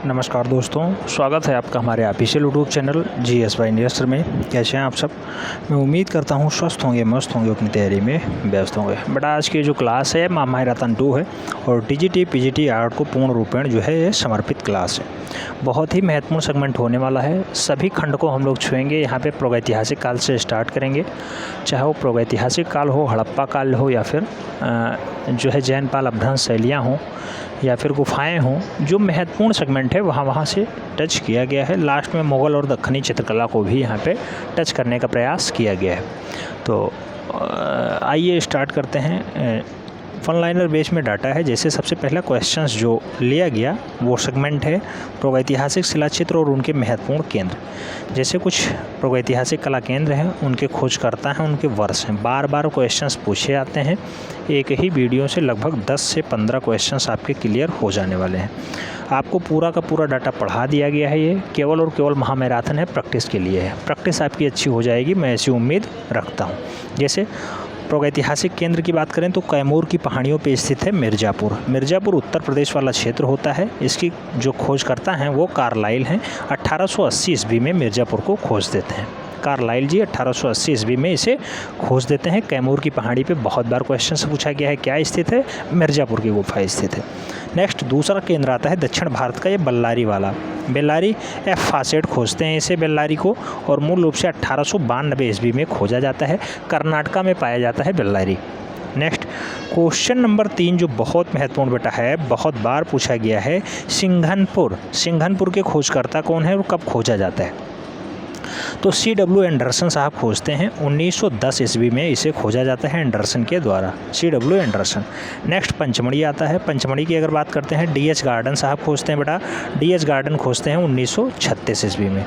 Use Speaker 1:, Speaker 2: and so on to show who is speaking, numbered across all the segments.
Speaker 1: नमस्कार दोस्तों, स्वागत है आपका हमारे official YouTube channel GSY investor में। कैसे हैं आप सब? मैं उम्मीद करता हूं स्वस्थ होंगे, मस्त होंगे, अपनी तैयारी में व्यस्त होंगे। बट आज की जो क्लास है महाभारतन 2 है और TGT PGT आर्ट को पूर्ण रूपेण जो है ये समर्पित क्लास है। बहुत ही महत्वपूर्ण सेगमेंट होने वाला है। सभी खंड को हम लोग छुएंगे। यहाँ पे प्रागैतिहासिक काल से स्टार्ट करेंगे, चाहे वो प्रागैतिहासिक काल हो, हड़प्पा काल हो, या फिर जो है जैन पाल अपभ्रंश शैलियाँ हों, या फिर गुफाएं हों। जो महत्वपूर्ण सेगमेंट है वहाँ से टच किया गया है। लास्ट में मुग़ल और दक्खनी चित्रकला को भी यहाँ पे टच करने का प्रयास किया गया है। तो आइए स्टार्ट करते हैं। फन लाइनर बेस में डाटा है। जैसे सबसे पहला क्वेश्चंस जो लिया गया वो सेगमेंट है प्रागैतिहासिक शिला क्षेत्र और उनके महत्वपूर्ण केंद्र। जैसे कुछ प्रागैतिहासिक कला केंद्र हैं, उनके खोजकर्ता हैं, उनके वर्ष हैं। बार बार क्वेश्चंस पूछे जाते हैं। एक ही वीडियो से लगभग 10 से 15 क्वेश्चंस आपके क्लियर हो जाने वाले हैं। आपको पूरा का पूरा डाटा पढ़ा दिया गया है। ये केवल और केवल महामैराथन है, प्रैक्टिस के लिए है। प्रैक्टिस आपकी अच्छी हो जाएगी, मैं ऐसी उम्मीद रखता हूँ। जैसे प्रागैतिहासिक केंद्र की बात करें तो कैमूर की पहाड़ियों पे स्थित है मिर्ज़ापुर। मिर्ज़ापुर उत्तर प्रदेश वाला क्षेत्र होता है। इसकी जो खोजकर्ता हैं वो कार्लाइल हैं। 1880 ईस्वी में मिर्ज़ापुर को खोज देते हैं। कार्लाइल जी 1880 ईस्वी में इसे खोज देते हैं। कैमूर की पहाड़ी पे बहुत बार क्वेश्चन से पूछा गया है, क्या स्थित है? मिर्ज़ापुर की गुफा स्थित है। नेक्स्ट दूसरा केंद्र आता है दक्षिण भारत का, ये बल्लारी वाला। बेल्लारी एफ फासेट खोजते हैं इसे, बेल्लारी को, और मूल रूप से 1892 ईस्वी में खोजा जाता है। कर्नाटका में पाया जाता है बेल्लारी। नेक्स्ट क्वेश्चन नंबर 3 जो बहुत महत्वपूर्ण बेटा है, बहुत बार पूछा गया है, सिंघनपुर के खोजकर्ता कौन है और कब खोजा जाता है? तो CW एंडरसन साहब खोजते हैं। 1910 ईस्वी में इसे खोजा जाता है एंडरसन के द्वारा, CW एंडरसन। नेक्स्ट पंचमढ़ी आता है। पंचमढ़ी की अगर बात करते हैं, DH गार्डन साहब खोजते हैं बेटा। DH गार्डन खोजते हैं 1936 ईस्वी में।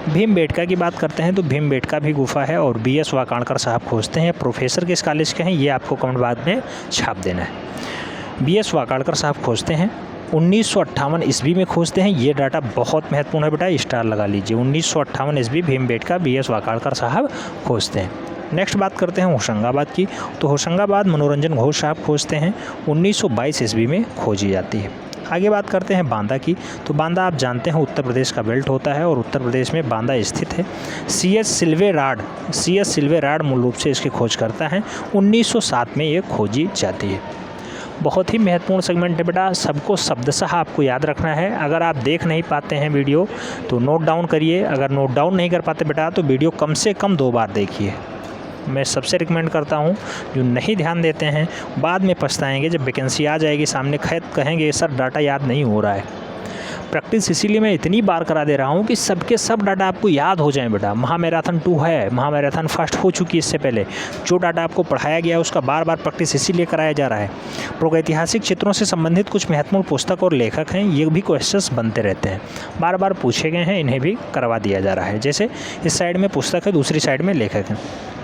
Speaker 1: भीमबेटका की बात करते हैं तो भीमबेटका भी गुफा है और BS वाकाणकर साहब खोजते हैं। प्रोफेसर किस कॉलेज के हैं ये आपको कमेंट बाद में छाप देना है। BS वाकाणकर साहब खोजते हैं 1958 ईस्वी में खोजते हैं। ये डाटा बहुत महत्वपूर्ण है बेटा, स्टार लगा लीजिए। 1958 ईस्वी भीमबेटका BS वाकाणकर साहब खोजते हैं। नेक्स्ट बात करते हैं होशंगाबाद की। तो होशंगाबाद मनोरंजन घोष साहब खोजते हैं। 1922 ईस्वी में खोजी जाती है। आगे बात करते हैं बांदा की। तो बांदा आप जानते हैं उत्तर प्रदेश का बेल्ट होता है और उत्तर प्रदेश में बांदा स्थित है। CS सिल्वेराड मूल रूप से इसकी खोज करता है। 1907 में ये खोजी जाती है। बहुत ही महत्वपूर्ण सेगमेंट है बेटा, सबको शब्दशः आपको याद रखना है। अगर आप देख नहीं पाते हैं वीडियो तो नोट डाउन करिए। अगर नोट डाउन नहीं कर पाते बेटा तो वीडियो कम से कम 2 बार देखिए। मैं सबसे रिकमेंड करता हूं, जो नहीं ध्यान देते हैं बाद में पछताएंगे। जब वैकेंसी आ जाएगी सामने, कहेंगे सर डाटा याद नहीं हो रहा है। प्रैक्टिस इसीलिए मैं इतनी बार करा दे रहा हूँ कि सबके सब डाटा आपको याद हो जाए बेटा। महामैराथन 2 है, महामैराथन फर्स्ट हो चुकी है। इससे पहले जो डाटा आपको पढ़ाया गया है उसका बार बार प्रैक्टिस इसीलिए कराया जा रहा है। प्रागैतिहासिक क्षेत्रों से संबंधित कुछ महत्वपूर्ण पुस्तक और लेखक हैं, ये भी क्वेश्चंस बनते रहते हैं, बार बार पूछे गए हैं, इन्हें भी करवा दिया जा रहा है। जैसे इस साइड में पुस्तक है, दूसरी साइड में लेखक हैं।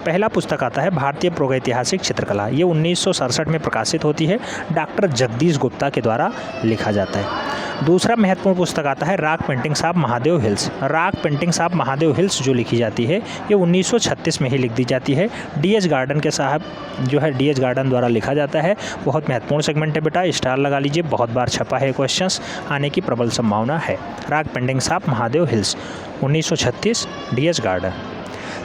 Speaker 1: पहला पुस्तक आता है भारतीय प्रागैतिहासिक चित्रकला। ये 1967 में प्रकाशित होती है। डॉक्टर जगदीश गुप्ता के द्वारा लिखा जाता है। दूसरा महत्वपूर्ण पुस्तक आता है rock paintings of Mahadev hills. Rock paintings of Mahadev hills जो लिखी जाती है ये 1936 में ही लिख दी जाती है। DH गार्डन के साहब जो है DH गार्डन द्वारा लिखा जाता है। बहुत महत्वपूर्ण सेगमेंट है बेटा, स्टार लगा लीजिए। बहुत बार छपा है, क्वेश्चंस आने की प्रबल संभावना है। Rock paintings of Mahadev hills 1936 DH garden.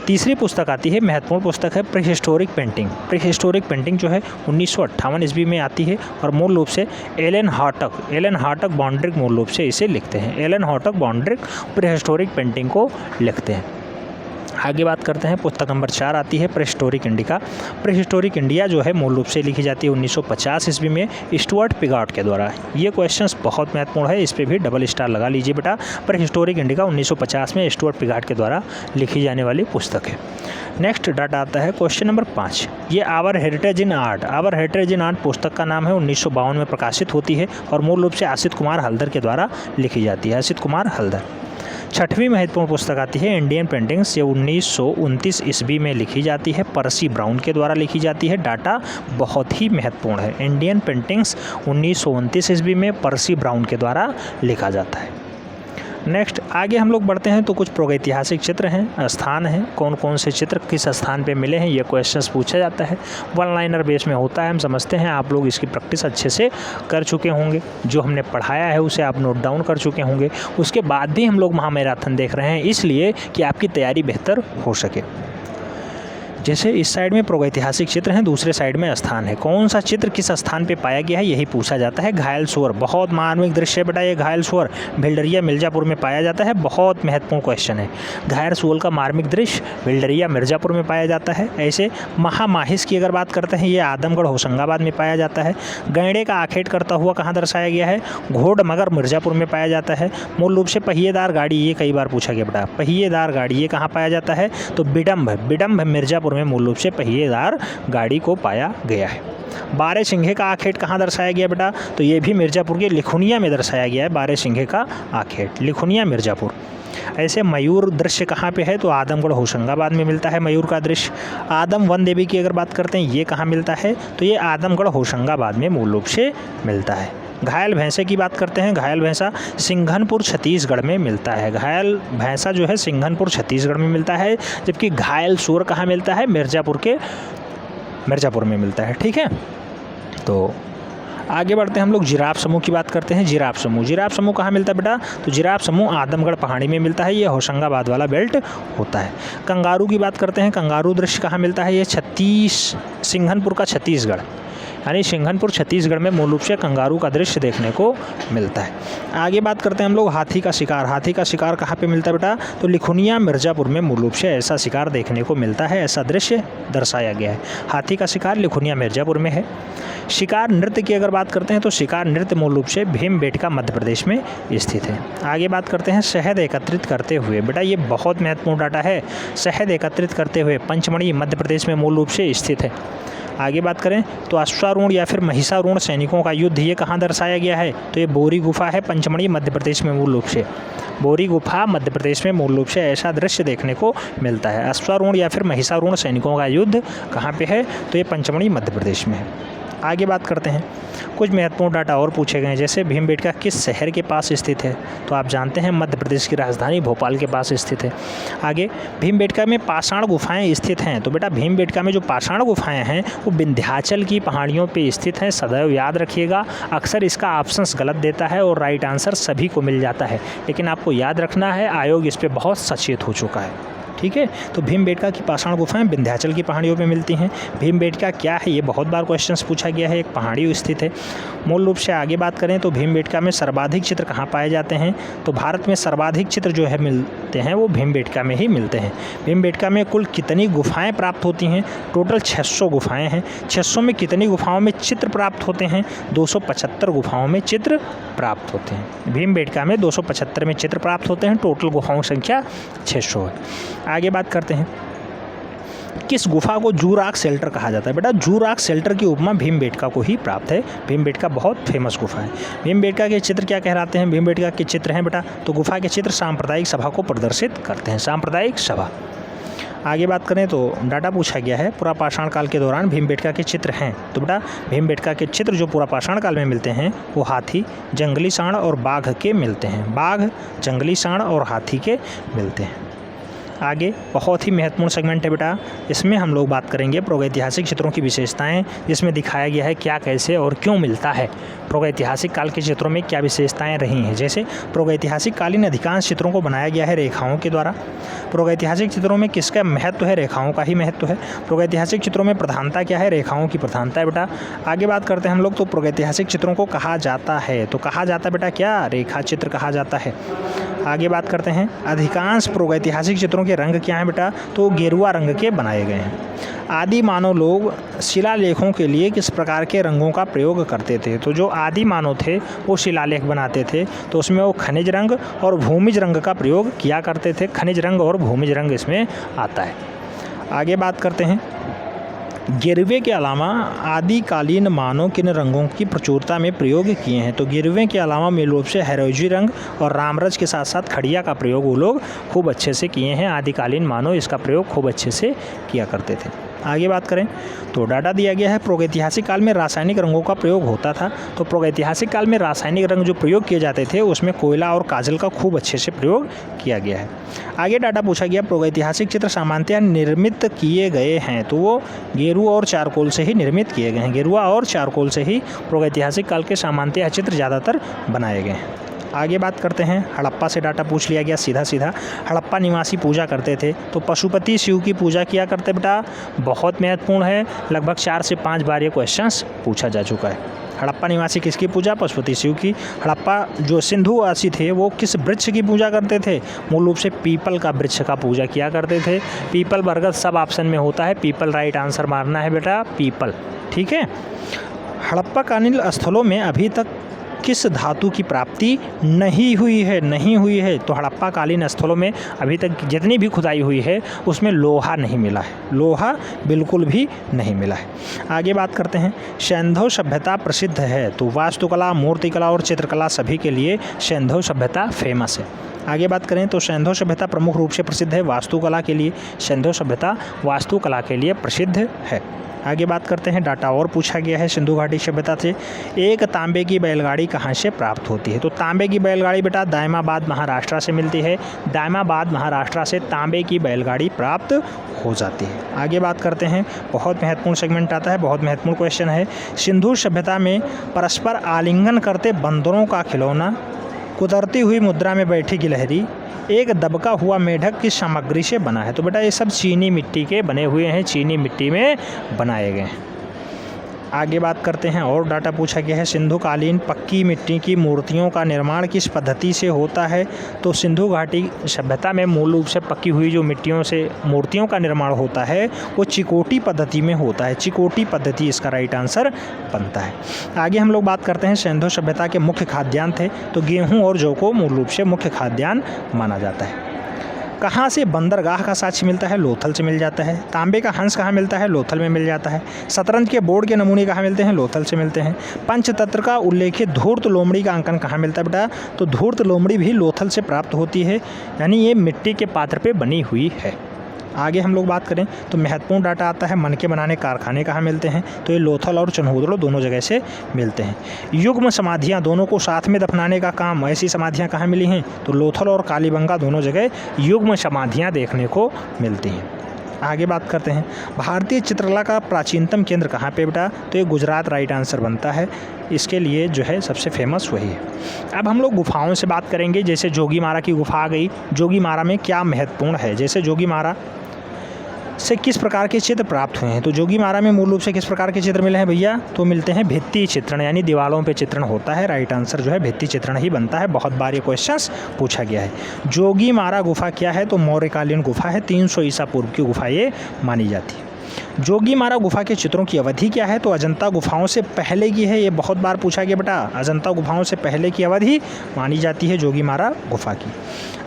Speaker 1: तीसरी पुस्तक आती है, महत्वपूर्ण पुस्तक है प्रीहिस्टोरिक पेंटिंग। प्रीहिस्टोरिक पेंटिंग जो है 1958 ईस्वी में आती है और मूल रूप से एलन हार्टक बॉन्ड्रिक मूल रूप से इसे लिखते हैं। एलन हार्टक बॉन्ड्रिक प्रीहिस्टोरिक पेंटिंग को लिखते हैं। आगे बात करते हैं, पुस्तक नंबर 4 आती है प्रीहिस्टोरिक इंडिया। प्रीहिस्टोरिक इंडिया जो है मूल रूप से लिखी जाती है 1950 ईस्वी में स्टुअर्ट पिगार्ट के द्वारा। ये क्वेश्चंस बहुत महत्वपूर्ण है, इस पर भी डबल स्टार लगा लीजिए बेटा। प्रीहिस्टोरिक इंडिया 1950 में स्टुअर्ट पिगार्ट के द्वारा लिखी जाने वाली पुस्तक है। नेक्स्ट डाटा आता है क्वेश्चन नंबर 5। ये आवर हेरिटेज इन आर्ट पुस्तक का नाम है। 1952 में प्रकाशित होती है और मूल रूप से आसित कुमार हल्दर के द्वारा लिखी जाती है। आसित कुमार हल्दर। छठवीं महत्वपूर्ण पुस्तक आती है इंडियन पेंटिंग्स। ये 1929 ईस्वी में लिखी जाती है, परसी ब्राउन के द्वारा लिखी जाती है। डाटा बहुत ही महत्वपूर्ण है। इंडियन पेंटिंग्स 1929 ईस्वी में परसी ब्राउन के द्वारा लिखा जाता है। नेक्स्ट आगे हम लोग बढ़ते हैं तो कुछ प्रागैतिहासिक चित्र हैं, स्थान हैं, कौन कौन से चित्र किस स्थान पे मिले हैं, ये क्वेश्चंस पूछा जाता है। वन लाइनर बेस में होता है, हम समझते हैं। आप लोग इसकी प्रैक्टिस अच्छे से कर चुके होंगे, जो हमने पढ़ाया है उसे आप नोट डाउन कर चुके होंगे। उसके बाद भी हम लोग महामैराथन देख रहे हैं इसलिए कि आपकी तैयारी बेहतर हो सके। जैसे इस साइड में प्रागैतिहासिक चित्र हैं, दूसरे साइड में स्थान है। कौन सा चित्र किस स्थान पे पाया गया है यही पूछा जाता है। घायल सुअर, बहुत मार्मिक दृश्य है बेटा ये। घायल सुअर भिल्डरिया मिर्ज़ापुर में पाया जाता है, बहुत महत्वपूर्ण क्वेश्चन है। घायल सुअर का मार्मिक दृश्य भिल्डरिया मिर्ज़ापुर में पाया जाता है। ऐसे महामाहिस की अगर बात करते हैं, ये आदमगढ़ होशंगाबाद में पाया जाता है। गैंडे का आखेट करता हुआ कहाँ दर्शाया गया है? घोड़ मगर मिर्ज़ापुर में पाया जाता है। मूल रूप से पहिएदार गाड़ी, ये कई बार पूछा गया बेटा, पहिएदार गाड़ी ये कहाँ पाया जाता है? तो बिडम्ब मिर्ज़ापुर में मूल रूप से पहिएदार गाड़ी को पाया गया है। बारहसिंघे का आखेट कहाँ दर्शाया गया बेटा? तो ये भी मिर्ज़ापुर के लिखुनिया में दर्शाया गया है। बारहसिंघे का आखेट लिखुनिया मिर्ज़ापुर। ऐसे मयूर दृश्य कहाँ पे है? तो आदमगढ़ होशंगाबाद में मिलता है मयूर का दृश्य। आदम वन देवी की अगर बात करते हैं, ये कहाँ मिलता है? तो ये आदमगढ़ होशंगाबाद में मूल रूप से मिलता है। घायल भैंसे की बात करते हैं, घायल भैंसा सिंघनपुर छत्तीसगढ़ में मिलता है। घायल भैंसा जो है सिंघनपुर छत्तीसगढ़ में मिलता है, जबकि घायल सूअर कहाँ मिलता है? मिर्ज़ापुर में मिलता है। ठीक है, तो आगे बढ़ते हैं हम लोग जिराफ समूह की बात करते हैं। जिराफ समूह कहाँ मिलता है बेटा? तो जिराफ समूह आदमगढ़ पहाड़ी में मिलता है, ये होशंगाबाद वाला बेल्ट होता है। कंगारू की बात करते हैं, कंगारू दृश्य कहाँ मिलता है? ये सिंघनपुर का छत्तीसगढ़, यानी सिंघनपुर छत्तीसगढ़ में मूल रूप से कंगारू का दृश्य देखने को मिलता है। आगे बात करते हैं हम लोग हाथी का शिकार। हाथी का शिकार कहाँ पे मिलता है बेटा? तो लिखुनिया मिर्ज़ापुर में मूल रूप से ऐसा शिकार देखने को मिलता है, ऐसा दृश्य दर्शाया गया है। हाथी का शिकार लिखुनिया मिर्ज़ापुर में है। शिकार नृत्य की अगर बात करते हैं तो शिकार नृत्य मूल रूप से भीमबेटका मध्य प्रदेश में स्थित है। आगे बात करते हैं शहद एकत्रित करते हुए। बेटा ये बहुत महत्वपूर्ण डाटा है। शहद एकत्रित करते हुए पंचमढ़ी मध्य प्रदेश में मूल रूप से स्थित है। आगे बात करें तो अश्वारूढ़ या फिर महिषारूढ़ सैनिकों का युद्ध ये कहाँ दर्शाया गया है? तो ये बोरी गुफा है, पंचमढ़ी मध्य प्रदेश में मूल रूप से। बोरी गुफा मध्य प्रदेश में मूल रूप से ऐसा दृश्य देखने को मिलता है। अश्वारूढ़ या फिर महिषारूढ़ सैनिकों का युद्ध कहाँ पे है? तो ये पंचमढ़ी मध्य प्रदेश में है। आगे बात करते हैं, कुछ महत्वपूर्ण डाटा और पूछे गए हैं, जैसे भीमबेटका किस शहर के पास स्थित है? तो आप जानते हैं मध्य प्रदेश की राजधानी भोपाल के पास स्थित है। आगे भीमबेटका में पाषाण गुफाएं स्थित हैं। तो बेटा भीमबेटका में जो पाषाण गुफाएं हैं वो विंध्याचल की पहाड़ियों पे स्थित हैं, सदैव याद रखिएगा। अक्सर इसका ऑप्शंस गलत देता है और राइट आंसर सभी को मिल जाता है, लेकिन आपको याद रखना है, आयोग इस पर बहुत सचेत हो चुका है। ठीक है, तो भीमबेटका की पाषाण गुफाएं विंध्याचल की पहाड़ियों पे मिलती हैं। भीमबेटका क्या है ये बहुत बार क्वेश्चंस पूछा गया है, एक पहाड़ी स्थित है। मूल रूप से आगे बात करें तो भीमबेटका में सर्वाधिक चित्र कहाँ पाए जाते हैं? तो भारत में सर्वाधिक चित्र जो है मिलते हैं वो भीमबेटका में ही मिलते हैं। भीमबेटका में कुल कितनी गुफाएँ प्राप्त होती हैं? टोटल 600 गुफाएँ हैं। 600 में कितनी गुफाओं में चित्र प्राप्त होते हैं? 275 गुफाओं में चित्र प्राप्त होते हैं। भीमबेटका में 275 में चित्र प्राप्त होते हैं, टोटल गुफाओं की संख्या 600 है। आगे बात करते हैं, किस गुफा को जूराक शेल्टर कहा जाता है? बेटा जूराक शेल्टर की उपमा भीमबेटका को ही प्राप्त है। भीमबेटका बहुत फेमस गुफा है। भीमबेटका के चित्र क्या कहलाते हैं? भीमबेटका के चित्र हैं बेटा, तो गुफा के चित्र सांप्रदायिक सभा को प्रदर्शित करते हैं, सांप्रदायिक सभा। आगे बात करें तो डाटा पूछा गया है, पूरा पाषाण काल के दौरान भीमबेटका के चित्र हैं। तो बेटा भीमबेटका के चित्र जो पूरा पाषाण काल में मिलते हैं वो हाथी, जंगली सांड और बाघ के मिलते हैं। बाघ, जंगली सांड और हाथी के मिलते हैं। आगे बहुत ही महत्वपूर्ण सेगमेंट है बेटा, इसमें हम लोग बात करेंगे प्रागैतिहासिक चित्रों की विशेषताएं, जिसमें दिखाया गया है क्या, कैसे और क्यों मिलता है। प्रागैतिहासिक काल के चित्रों में क्या विशेषताएं रही हैं? जैसे प्रागैतिहासिक कालीन अधिकांश चित्रों को बनाया गया है रेखाओं के द्वारा। प्रागैतिहासिक चित्रों में किसका महत्व है? रेखाओं का ही महत्व है। प्रागैतिहासिक चित्रों में प्रधानता क्या है? रेखाओं की प्रधानता है बेटा। आगे बात करते हैं हम लोग तो प्रागैतिहासिक चित्रों को कहा जाता है, तो कहा जाता है बेटा क्या? रेखा चित्र कहा जाता है। आगे बात करते हैं, अधिकांश प्रागैतिहासिक चित्रों के रंग क्या हैं बेटा? तो गेरुआ रंग के बनाए गए हैं। आदि मानव लोग शिलालेखों के लिए किस प्रकार के रंगों का प्रयोग करते थे? तो जो आदि मानव थे वो शिलालेख बनाते थे, तो उसमें वो खनिज रंग और भूमिज रंग का प्रयोग किया करते थे। खनिज रंग और भूमिज रंग इसमें आता है। आगे बात करते हैं, गिरवे के अलावा आदिकालीन मानव किन रंगों की प्रचुरता में प्रयोग किए हैं? तो गिरवे के अलावा मूल रूप से हैरोजी रंग और रामरज के साथ साथ खड़िया का प्रयोग वो लोग खूब अच्छे से किए हैं। आदिकालीन मानव इसका प्रयोग खूब अच्छे से किया करते थे। आगे बात करें तो डाटा दिया गया है प्रागैतिहासिक काल में रासायनिक रंगों का प्रयोग होता था। तो प्रागैतिहासिक काल में रासायनिक रंग जो प्रयोग किए जाते थे उसमें कोयला और काजल का खूब अच्छे से प्रयोग किया गया है। आगे डाटा पूछा गया प्रागैतिहासिक चित्र सामान्यतः निर्मित किए गए हैं, तो वो गेरुआ और चारकोल से ही निर्मित किए गए हैं। गेरुआ और चारकोल से ही प्रागैतिहासिक काल के सामान्यतः चित्र ज़्यादातर बनाए गए हैं। आगे बात करते हैं हड़प्पा से डाटा पूछ लिया गया सीधा सीधा। हड़प्पा निवासी पूजा करते थे, तो पशुपति शिव की पूजा किया करते बेटा, बहुत महत्वपूर्ण है, लगभग 4 से 5 बार ये क्वेश्चंस पूछा जा चुका है। हड़प्पा निवासी किसकी पूजा? पशुपति शिव की। हड़प्पा जो सिंधुवासी थे वो किस वृक्ष की पूजा करते थे? मूल रूप से पीपल का वृक्ष का पूजा किया करते थे। पीपल बरगद सब ऑप्शन में होता है, पीपल राइट आंसर मारना है बेटा, पीपल। ठीक है। हड़प्पा कालीन स्थलों में अभी तक किस धातु की प्राप्ति नहीं हुई है? तो हड़प्पा कालीन स्थलों में अभी तक जितनी भी खुदाई हुई है उसमें लोहा नहीं मिला है, लोहा बिल्कुल भी नहीं मिला है। आगे बात करते हैं सिंधु सभ्यता प्रसिद्ध है, तो वास्तुकला, मूर्तिकला और चित्रकला सभी के लिए सिंधु सभ्यता फेमस है। आगे बात करें तो सिंधु सभ्यता प्रमुख रूप से प्रसिद्ध है वास्तुकला के लिए, सिंधु सभ्यता वास्तुकला के लिए प्रसिद्ध है। आगे बात करते हैं डाटा और पूछा गया है सिंधु घाटी सभ्यता से। एक तांबे की बैलगाड़ी कहाँ से प्राप्त होती है? तो तांबे की बैलगाड़ी बेटा दायमाबाद महाराष्ट्र से मिलती है। दायमाबाद महाराष्ट्र से तांबे की बैलगाड़ी प्राप्त हो जाती है। आगे बात करते हैं, बहुत महत्वपूर्ण सेगमेंट आता है, बहुत महत्वपूर्ण क्वेश्चन है। सिंधु सभ्यता में परस्पर आलिंगन करते बंदरों का खिलौना, कुतरती हुई मुद्रा में बैठी गिलहरी, एक दबका हुआ मेढक किस सामग्री से बना है? तो बेटा ये सब चीनी मिट्टी के बने हुए हैं, चीनी मिट्टी में बनाए गए हैं। आगे बात करते हैं और डाटा पूछा गया है सिंधुकालीन पक्की मिट्टी की मूर्तियों का निर्माण किस पद्धति से होता है? तो सिंधु घाटी सभ्यता में मूल रूप से पक्की हुई जो मिट्टियों से मूर्तियों का निर्माण होता है वो चिकोटी पद्धति में होता है। चिकोटी पद्धति इसका राइट आंसर बनता है। आगे हम लोग बात करते हैं सिंधु सभ्यता के मुख्य खाद्यान्न थे, तो गेहूँ और जौ को मूल रूप से मुख्य खाद्यान्न माना जाता है। कहाँ से बंदरगाह का साक्ष्य मिलता है? लोथल से मिल जाता है। तांबे का हंस कहाँ मिलता है? लोथल में मिल जाता है। शतरंज के बोर्ड के नमूने कहाँ मिलते हैं? लोथल से मिलते हैं। पंचतंत्र का उल्लेखित धूर्त लोमड़ी का अंकन कहाँ मिलता है बेटा? तो धूर्त लोमड़ी भी लोथल से प्राप्त होती है, यानी ये मिट्टी के पात्र पे बनी हुई है। आगे हम लोग बात करें तो महत्वपूर्ण डाटा आता है मनके बनाने कारखाने कहाँ मिलते हैं? तो ये लोथल और चन्हूदड़ो दोनों जगह से मिलते हैं। युग्म समाधियाँ दोनों को साथ में दफनाने का काम, ऐसी समाधियाँ कहाँ मिली हैं? तो लोथल और कालीबंगा दोनों जगह युग्म समाधियाँ देखने को मिलती हैं। आगे बात करते हैं भारतीय चित्रकला का प्राचीनतम केंद्र कहाँ पे बेटा? तो ये गुजरात राइट आंसर बनता है, इसके लिए जो है सबसे फेमस वही है। अब हम लोग गुफाओं से बात करेंगे, जैसे जोगीमारा की गुफा आ गई। जोगीमारा में क्या महत्वपूर्ण है? जैसे जोगीमारा से किस प्रकार के चित्र प्राप्त हुए हैं? तो जोगीमारा में मूल रूप से किस प्रकार के चित्र मिले हैं भैया? तो मिलते हैं भित्ति चित्रण, यानी दीवारों पे चित्रण होता है। राइट आंसर जो है भित्ति चित्रण ही बनता है। बहुत बार ये क्वेश्चंस पूछा गया है। जोगीमारा गुफा क्या है? तो मौर्यकालीन गुफा है, 300 ईसा पूर्व की गुफा ये मानी जाती है। जोगीमारा गुफा के चित्रों की अवधि क्या है? तो अजंता गुफाओं से पहले की है, ये बहुत बार पूछा गया बेटा। अजंता गुफाओं से पहले की अवधि मानी जाती है जोगीमारा गुफा की।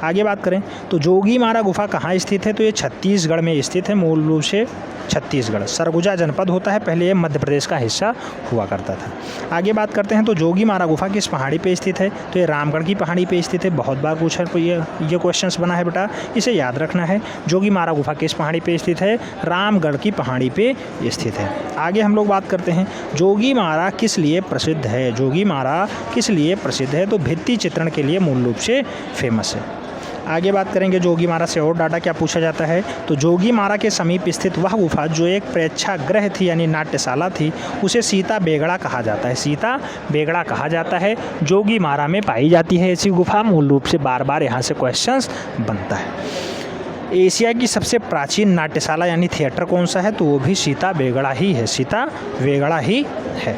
Speaker 1: आगे बात करें तो जोगीमारा गुफा कहाँ स्थित है? तो ये छत्तीसगढ़ में स्थित है, मूल रूप से छत्तीसगढ़। सरगुजा जनपद होता है, पहले ये मध्य प्रदेश का हिस्सा हुआ करता था। आगे बात करते हैं तो जोगीमारा गुफा किस पहाड़ी पे स्थित है? तो ये रामगढ़ की पहाड़ी पे स्थित है। बहुत बार पूछा ये क्वेश्चंस बना है बेटा, इसे याद रखना है। जोगीमारा गुफा किस पहाड़ी पे स्थित है? रामगढ़ की पहाड़ी पे स्थित है। आगे हम लोग बात करते हैं जोगीमारा किस लिए प्रसिद्ध है? जोगीमारा किस लिए प्रसिद्ध है? तो भित्ति चित्रण के लिए मूल रूप से फेमस है। आगे बात करेंगे जोगीमारा से और डाटा क्या पूछा जाता है? तो जोगीमारा के समीप स्थित वह गुफा जो एक प्रेक्षागृह थी यानी नाट्यशाला थी, उसे सीता बेगड़ा कहा जाता है। सीता बेगड़ा कहा जाता है, जोगीमारा में पाई जाती है ऐसी गुफा। मूल रूप से बार बार यहाँ से क्वेश्चंस बनता है। एशिया की सबसे प्राचीन नाट्यशाला यानी थिएटर कौन सा है? तो वो भी सीता बेगड़ा ही है, सीता बेगड़ा ही है।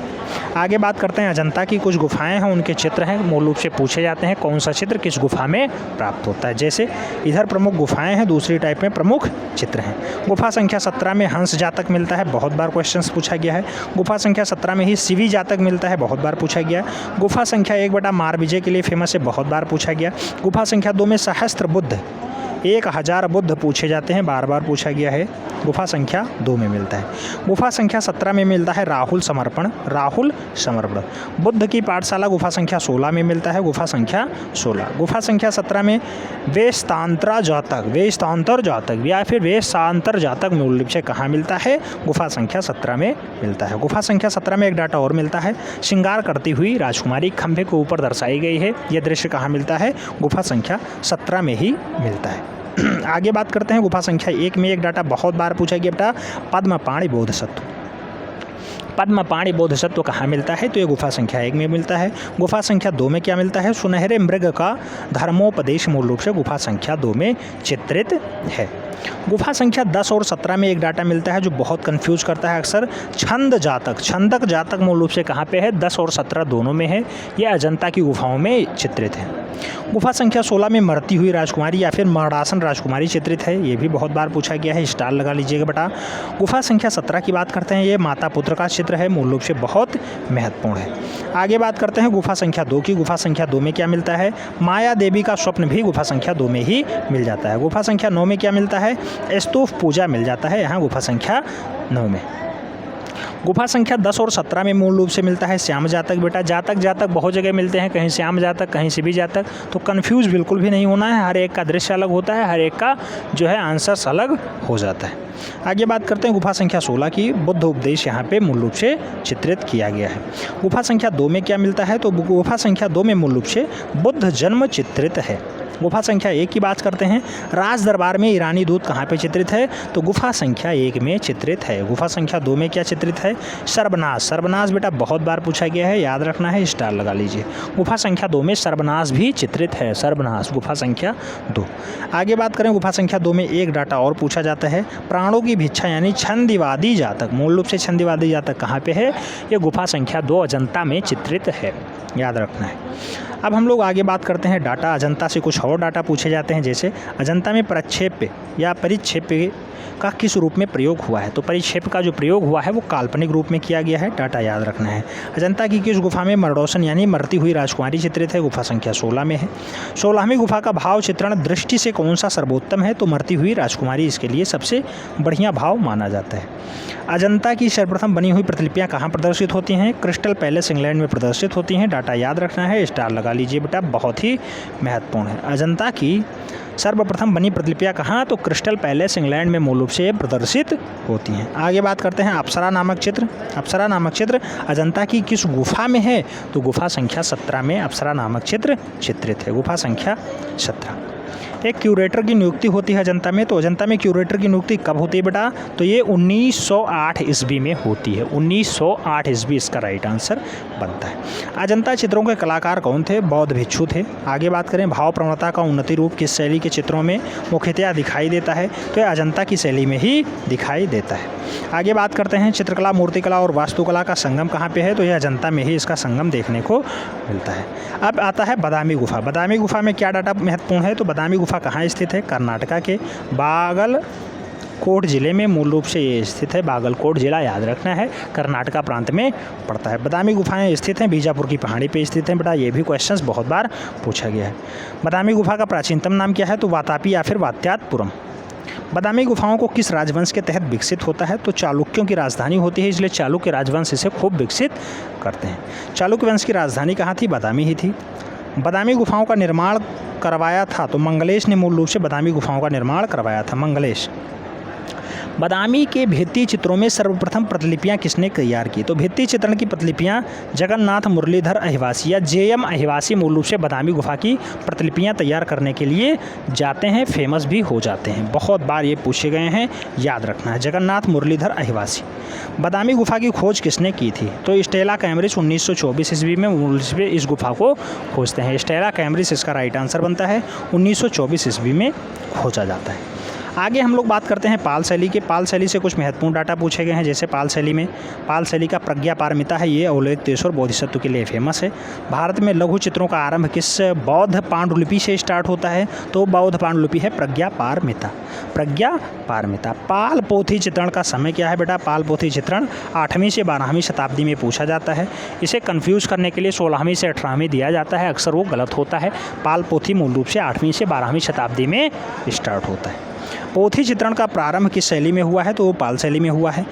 Speaker 1: आगे बात करते हैं अजंता की कुछ गुफाएं हैं, उनके चित्र हैं, मूल रूप से पूछे जाते हैं कौन सा चित्र किस गुफा में प्राप्त होता है। जैसे इधर प्रमुख गुफाएं हैं, दूसरी टाइप में प्रमुख चित्र हैं। गुफा संख्या 17 में हंस जातक मिलता है, बहुत बार क्वेश्चंस पूछा गया है। गुफा संख्या 17 में ही शिवी जातक मिलता है, बहुत बार पूछा गया। गुफा संख्या 1 मार विजय के लिए फेमस है, बहुत बार पूछा गया। गुफा संख्या 2 में सहस्त्र बुद्ध 1000 बुद्ध पूछे जाते हैं, बार बार पूछा गया है। गुफा संख्या 2 में मिलता है। गुफा संख्या 17 में मिलता है राहुल समर्पण। बुद्ध की पाठशाला गुफा संख्या 16 में मिलता है। गुफा संख्या 16। गुफा संख्या 17 में वेस्तांतर जातक या फिर वेशांतर जातक मूल रूप से कहाँ मिलता है? गुफा संख्या 17 में मिलता है। गुफा संख्या 17 में एक डाटा और मिलता है, श्रृंगार करती हुई राजकुमारी खंभे के ऊपर दर्शाई गई है। यह दृश्य कहाँ मिलता है? गुफा संख्या 17 में ही मिलता है। आगे बात करते हैं गुफा संख्या 1 में एक डाटा बहुत बार पूछा गया बेटा, पद्मपाणि बोधिसत्व। पद्मपाणि बोधिसत्व कहाँ मिलता है? तो ये गुफा संख्या 1 में मिलता है। गुफा संख्या 2 में क्या मिलता है? सुनहरे मृग का धर्मोपदेश मूल रूप से गुफा संख्या 2 में चित्रित है। गुफा संख्या 10 और 17 में एक डाटा मिलता है जो बहुत कंफ्यूज करता है अक्सर, छंदक जातक मूल रूप से कहाँ पे है? 10 और 17 दोनों में है। यह अजंता की गुफाओं में चित्रित है। गुफा संख्या 16 में मरती हुई राजकुमारी या फिर मरणासन राजकुमारी चित्रित है। ये भी बहुत बार पूछा गया है, स्टार लगा लीजिएगा बेटा। गुफा संख्या 17 की बात करते हैं, ये माता पुत्र का चित्र है, मूल रूप से बहुत महत्वपूर्ण है। आगे बात करते हैं गुफा संख्या 2 की। गुफा संख्या 2 में क्या मिलता है? माया देवी का स्वप्न भी गुफा संख्या 2 में ही मिल जाता है। गुफा संख्या 9 में क्या मिलता है? स्तूप पूजा मिल जाता है यहाँ गुफा संख्या 9 में। गुफा संख्या 10 और 17 में मूल रूप से मिलता है श्याम जातक बेटा। जातक बहुत जगह मिलते हैं, कहीं श्याम जातक, कहीं शिवी जातक, तो कंफ्यूज बिल्कुल भी नहीं होना है। हर एक का दृश्य अलग होता है, हर एक का जो है आंसर्स अलग हो जाता है। आगे बात करते हैं गुफा संख्या 16 की। बुद्ध उपदेश यहाँ पे मूल रूप से चित्रित किया गया है। गुफा संख्या 2 में क्या मिलता है? तो गुफा संख्या 2 में मूल रूप से बुद्ध जन्म चित्रित है। गुफा संख्या 1 की बात करते हैं, राज दरबार में ईरानी दूत कहाँ पे चित्रित है? तो गुफा संख्या 1 में चित्रित है। गुफा संख्या 2 में क्या चित्रित है? सर्वनाश बेटा बहुत बार पूछा गया है, याद रखना है, स्टार लगा लीजिए। गुफा संख्या 2 में सर्वनाश भी चित्रित है, सर्वनाश गुफा संख्या 2। आगे बात करें गुफा संख्या 2 में एक डाटा और पूछा जाता है, प्राणों की भिक्षा यानी छंदवादी जातक। मूल रूप से छंदवादी जातक कहाँ पे है? ये गुफा संख्या 2 अजंता में चित्रित है, याद रखना है। अब हम लोग आगे बात करते हैं डाटा। अजंता से कुछ और डाटा पूछे जाते हैं, जैसे अजंता में प्रक्षेप्य या परिक्षेप्य का किस रूप में प्रयोग हुआ है? तो परिक्षेप का जो प्रयोग हुआ है वो काल्पनिक रूप में किया गया है, डाटा याद रखना है। अजंता की किस गुफा में मरडोसन यानी मरती हुई राजकुमारी चित्रित है? गुफा संख्या 16 में है। 16वीं गुफा का भाव चित्रण दृष्टि से कौन सा सर्वोत्तम है? तो मरती हुई राजकुमारी इसके लिए सबसे बढ़िया भाव माना जाता है। अजंता की सर्वप्रथम बनी हुई प्रतिलिपियाँ कहाँ प्रदर्शित होती हैं? क्रिस्टल पैलेस इंग्लैंड में प्रदर्शित होती हैं, डाटा याद रखना है, स्टार लगा लीजिए बेटा, बहुत ही महत्वपूर्ण है। अजंता की सर्वप्रथम बनी प्रतिलिपियाँ कहाँ? तो क्रिस्टल पैलेस इंग्लैंड में मूल रूप से प्रदर्शित होती हैं। आगे बात करते हैं अप्सरा नामक चित्र। अप्सरा नामक चित्र अजंता की किस गुफा में है? तो गुफा संख्या 17 में अप्सरा नामक चित्र चित्रित है, गुफा संख्या 17। एक क्यूरेटर की नियुक्ति होती है अजंता में, तो अजंता में क्यूरेटर की नियुक्ति कब होती है बेटा? तो ये 1908 ईस्वी में होती है, 1908 ईस्वी इसका राइट आंसर बनता है। अजंता चित्रों के कलाकार कौन थे? बौद्ध भिक्षु थे। आगे बात करें भाव प्रवणता का उन्नति रूप किस शैली के चित्रों में मुख्यतया दिखाई देता है? तो यह अजंता की शैली में ही दिखाई देता है। आगे बात करते हैं चित्रकला, मूर्तिकला और वास्तुकला का संगम कहाँ पे है? तो यह अजंता में ही इसका संगम देखने को मिलता है। अब आता है बादामी गुफा। बादामी गुफा में क्या डाटा महत्वपूर्ण है? तो बादामी गुफा कहाँ स्थित है? कर्नाटका के बागलकोट जिले में मूल रूप से ये स्थित है। बागलकोट जिला याद रखना है, कर्नाटका प्रांत में पड़ता है। बादामी गुफाएं स्थित हैं बीजापुर की पहाड़ी पे स्थित हैं बेटा, ये भी क्वेश्चंस बहुत बार पूछा गया है। बादामी गुफा का प्राचीनतम नाम क्या है? तो वातापी या फिर वात्यातपुरम। बादामी गुफाओं को किस राजवंश के तहत विकसित होता है? तो चालुक्यों की राजधानी होती है, इसलिए चालुक्य राजवंश इसे खूब विकसित करते हैं। चालुक्य वंश की राजधानी कहाँ थी? बादामी ही थी। बादामी गुफाओं का निर्माण करवाया था, तो मंगलेश ने मूल रूप से बादामी गुफाओं का निर्माण करवाया था, मंगलेश। बादामी के भित्ति चित्रों में सर्वप्रथम प्रतिलिपियां किसने तैयार की? तो भित्ति चित्रण की प्रतिलिपियां जगन्नाथ मुरलीधर अहिवासी या जेएम अहिवासी मूल रूप से बादामी गुफा की प्रतिलिपियां तैयार करने के लिए जाते हैं, फेमस भी हो जाते हैं, बहुत बार ये पूछे गए हैं, याद रखना है, जगन्नाथ मुरलीधर अहिवासी। बादामी गुफा की खोज किसने की थी? तो स्टेला कैम्ब्रिज 1924 ईस्वी में मूल रूप से इस गुफा को खोजते हैं। स्टेला कैम्ब्रिज इसका राइट आंसर बनता है, 1924 ईस्वी में खोजा जाता है। आगे हम लोग बात करते हैं पाल शैली के। पाल शैली से कुछ महत्वपूर्ण डाटा पूछे गए हैं, जैसे पाल शैली में पाल शैली का प्रज्ञा पारमिता है, ये अवलोकितेश्वर बोधिसत्व के लिए फेमस है। भारत में लघु चित्रों का आरंभ किस बौद्ध पांडुलिपि से स्टार्ट होता है? तो बौद्ध पांडुलिपि है प्रज्ञा पारमिता। प्रज्ञा पारमिता। पाल पोथी चित्रण का समय क्या है बेटा? पाल पोथी चित्रण 8वीं से 12वीं शताब्दी में पूछा जाता है। इसे कंफ्यूज करने के लिए 16वीं से 18वीं दिया जाता है, अक्सर वो गलत होता है। पाल पोथी मूल रूप से 8वीं से 12वीं शताब्दी में स्टार्ट होता है। पोथी चित्रण का प्रारंभ किस शैली में हुआ है? तो वो पाल शैली में हुआ है।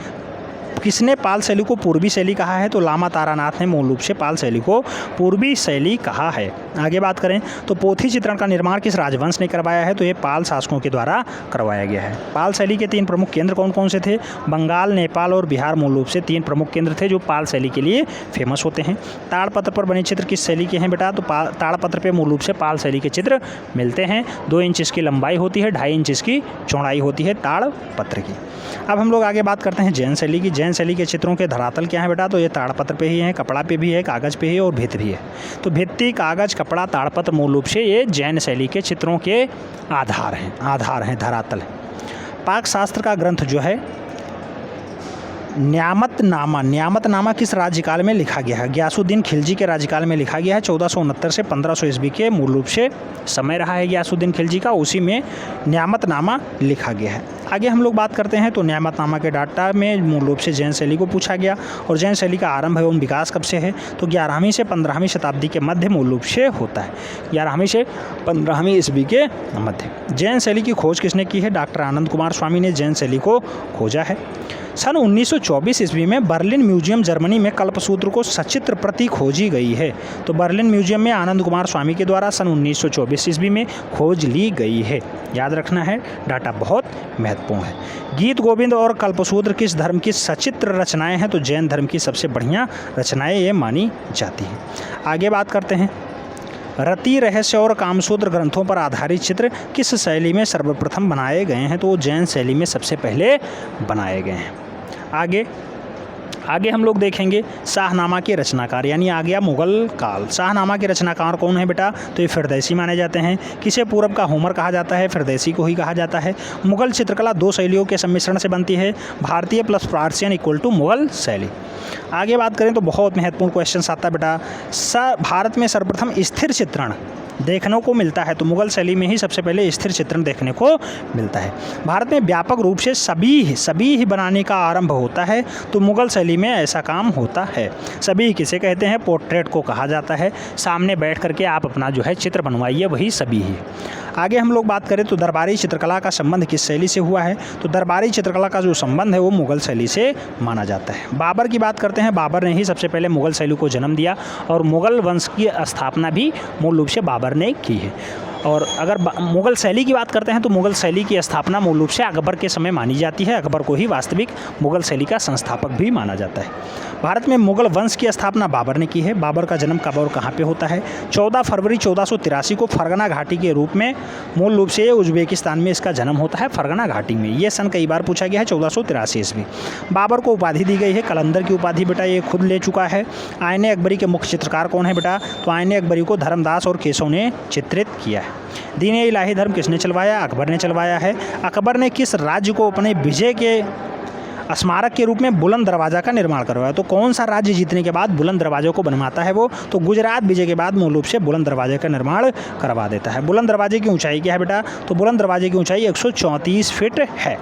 Speaker 1: किसने पाल शैली को पूर्वी शैली कहा है? तो लामा तारानाथ ने मूल रूप से पाल शैली को पूर्वी शैली कहा है। आगे बात करें तो पोथी चित्रण का निर्माण किस राजवंश ने करवाया है? तो ये पाल शासकों के द्वारा करवाया गया है। पाल शैली के 3 प्रमुख केंद्र कौन कौन से थे? बंगाल, नेपाल और बिहार मूल रूप से 3 प्रमुख केंद्र थे जो पाल शैली के लिए फेमस होते हैं। ताड़पत्र पर बने चित्र किस शैली के हैं बेटा? तो ताड़पत्र पर मूल रूप से पाल शैली के चित्र मिलते हैं। 2 इंच इसकी लंबाई होती है, 2.5 इंच इसकी चौड़ाई होती है ताड़पत्र की। अब हम लोग आगे बात करते हैं जैन शैली की। जैन शैली के चित्रों के धरातल क्या है बेटा? तो ये ताड़पत्र पे ही है, कपड़ा पे भी है, कागज़ पे ही है और भित्ति भी है। तो भित्ति, कागज़, कपड़ा, ताड़पत्र मूल रूप से ये जैन शैली के चित्रों के आधार हैं, धरातल है। पाक शास्त्र का ग्रंथ जो है न्यामतनामा किस राज्यकाल में लिखा गया है? गयासुद्दीन खिलजी के राज्यकाल में लिखा गया है। 1469 से 1500 ईस्वी के मूल रूप से समय रहा है गयासुद्दीन खिलजी का, उसी में न्यामतनामा लिखा गया है। आगे हम लोग बात करते हैं तो न्यामतनामा के डाटा में मूल रूप से जैन शैली को पूछा गया और जैन शैली का आरंभ एवं विकास कब से है? तो 11वीं से 15वीं शताब्दी के मध्य मूल रूप से होता है। 11वीं से 15वीं ईस्वी के मध्य। जैन शैली की खोज किसने की है? डॉक्टर आनंद कुमार स्वामी ने जैन शैली को खोजा है। सन 1924 ईस्वी में बर्लिन म्यूजियम जर्मनी में कल्पसूत्र को सचित्र प्रति खोजी गई है। तो बर्लिन म्यूजियम में आनंद कुमार स्वामी के द्वारा सन 1924 ईस्वी में खोज ली गई है। याद रखना है, डाटा बहुत महत्वपूर्ण है। गीत गोविंद और कल्पसूत्र किस धर्म की सचित्र रचनाएं हैं? तो जैन धर्म की सबसे बढ़िया रचनाएं ये मानी जाती हैं। आगे बात करते हैं रति, रहस्य और कामसूत्र ग्रंथों पर आधारित चित्र किस शैली में सर्वप्रथम बनाए गए हैं? तो वो जैन शैली में सबसे पहले बनाए गए हैं। आगे हम लोग देखेंगे शाहनामा के रचनाकार, यानी आ गया मुगल काल। शाहनामा के रचनाकार कौन है बेटा? तो ये फिरदौसी माने जाते हैं। किसे पूरब का होमर कहा जाता है? फिरदौसी को ही कहा जाता है। मुगल चित्रकला 2 शैलियों के सम्मिश्रण से बनती है, भारतीय plus Persian equal to Mughal शैली। आगे बात करें तो बहुत महत्वपूर्ण क्वेश्चन आता है बेटा, भारत में सर्वप्रथम स्थिर चित्रण देखने को मिलता है, तो मुगल शैली में ही सबसे पहले स्थिर चित्रण देखने को मिलता है। भारत में व्यापक रूप से सभी ही बनाने का आरंभ होता है, तो मुगल शैली में ऐसा काम होता है। सभी किसे कहते हैं? पोर्ट्रेट को कहा जाता है। सामने बैठ करके आप अपना जो है चित्र बनवाइए, वही सभी ही। आगे हम लोग बात करें तो दरबारी चित्रकला का संबंध किस शैली से हुआ है? तो दरबारी चित्रकला का जो संबंध है वो मुगल शैली से माना जाता है। बाबर की बात करते हैं, बाबर ने ही सबसे पहले मुगल शैली को जन्म दिया और मुगल वंश की स्थापना भी मूल रूप से बाबर ने की है। और अगर मुगल शैली की बात करते हैं तो मुगल शैली की स्थापना मूल रूप से अकबर के समय मानी जाती है। अकबर को ही वास्तविक मुगल शैली का संस्थापक भी माना जाता है। भारत में मुगल वंश की स्थापना बाबर ने की है। बाबर का जन्म कब और कहाँ पे होता है? 14 फरवरी 1483 को फरगना घाटी के रूप में मूल रूप से उज्बेकिस्तान में इसका जन्म होता है, फरगना घाटी में। ये सन कई बार पूछा गया है, 1483 ईस्वी। बाबर को उपाधि दी गई है कलंदर की उपाधि, बेटा ये खुद ले चुका है। आईने अकबरी के मुख्य चित्रकार कौन है बेटा? तो आईने अकबरी को धर्मदास और केशव ने चित्रित किया है। दीन-ए इलाही धर्म किसने चलवाया? अकबर ने चलवाया है। अकबर ने किस राज्य को अपने विजय के स्मारक के रूप में बुलंद दरवाज़ा का निर्माण करवाया? तो कौन सा राज्य जीतने के बाद बुलंद दरवाज़ों को बनवाता है वो? तो गुजरात विजय के बाद मूल रूप से बुलंद दरवाजे का निर्माण करवा देता है। बुलंद दरवाजे की ऊंचाई क्या है बेटा? तो बुलंद दरवाजे की ऊंचाई 134 फीट है।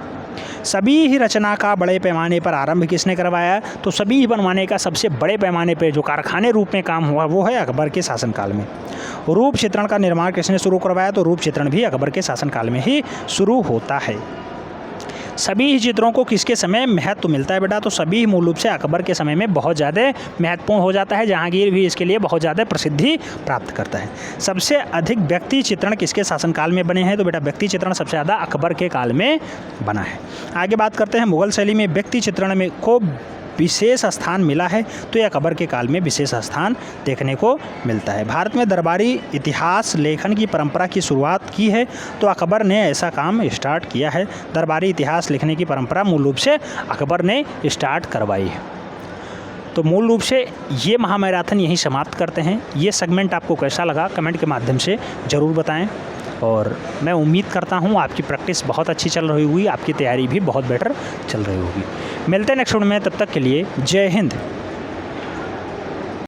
Speaker 1: सभी ही रचना का बड़े पैमाने पर आरंभ किसने करवाया? तो सभी ही बनवाने का सबसे बड़े पैमाने पर जो कारखाने रूप में काम हुआ वो है अकबर के शासनकाल में। रूप चित्रण का निर्माण किसने शुरू करवाया? तो रूप चित्रण भी अकबर के शासनकाल में ही शुरू होता है। सभी ही चित्रों को किसके समय महत्व मिलता है बेटा? तो सभी मूल रूप से अकबर के समय में बहुत ज़्यादा महत्वपूर्ण हो जाता है। जहांगीर भी इसके लिए बहुत ज़्यादा प्रसिद्धि प्राप्त करता है। सबसे अधिक व्यक्ति चित्रण किसके शासनकाल में बने हैं? तो बेटा व्यक्ति चित्रण सबसे ज़्यादा अकबर के काल में बना है। आगे बात करते हैं मुगल शैली में व्यक्ति चित्रण में को विशेष स्थान मिला है, तो यह अकबर के काल में विशेष स्थान देखने को मिलता है। भारत में दरबारी इतिहास लेखन की परंपरा की शुरुआत की है, तो अकबर ने ऐसा काम स्टार्ट किया है। दरबारी इतिहास लिखने की परंपरा मूल रूप से अकबर ने स्टार्ट करवाई है। तो मूल रूप से ये महामैराथन यहीं समाप्त करते हैं। ये सेगमेंट आपको कैसा लगा कमेंट के माध्यम से ज़रूर बताएं। और मैं उम्मीद करता हूँ आपकी प्रैक्टिस बहुत अच्छी चल रही होगी, आपकी तैयारी भी बहुत बेटर चल रही होगी। मिलते हैं नेक्स्ट वीडियो में, तब तक के लिए जय हिंद।